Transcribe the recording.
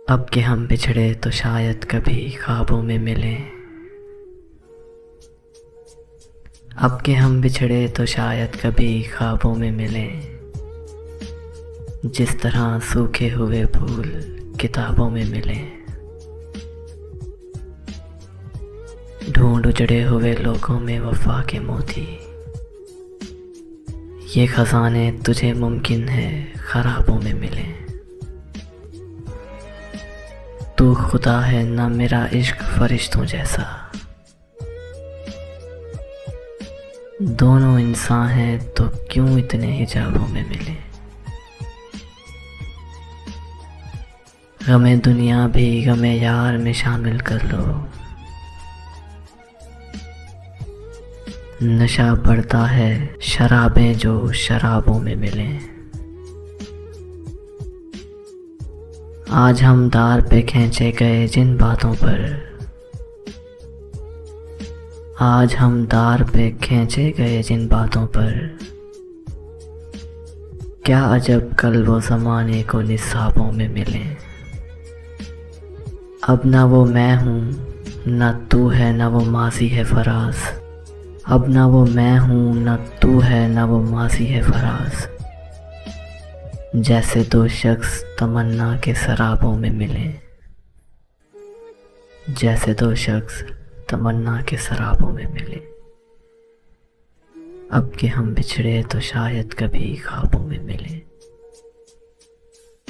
अब के हम बिछड़े तो शायद कभी ख्वाबों में मिलें। अब के हम बिछड़े तो शायद कभी ख्वाबों में मिलें। जिस तरह सूखे हुए फूल किताबों में मिलें। ढूंढ उजड़े हुए लोगों में वफा के मोती। ये खजाने तुझे मुमकिन है खराबों में मिलें। तू खुदा है ना मेरा इश्क फरिश्तों जैसा। दोनों इंसान हैं तो क्यों इतने हिजाबों में मिले। गमे दुनिया भी गमे यार में शामिल कर लो। नशा बढ़ता है शराबें जो शराबों में मिलें। आज हम दार पे खींचे गए जिन बातों पर। आज हम दार पे खींचे गए जिन बातों पर। क्या अजब कल वो ज़माने को निसाबों में मिलें। अब ना वो मैं हूँ ना तू है ना वो माजी है फराज। अब ना वो मैं हूँ ना तू है ना वो माजी है फराज। जैसे दो शख्स तमन्ना के सराबों में मिलें। जैसे दो शख्स तमन्ना के सराबों में मिले। अब के हम बिछड़े तो शायद कभी ख्वाबों में मिले।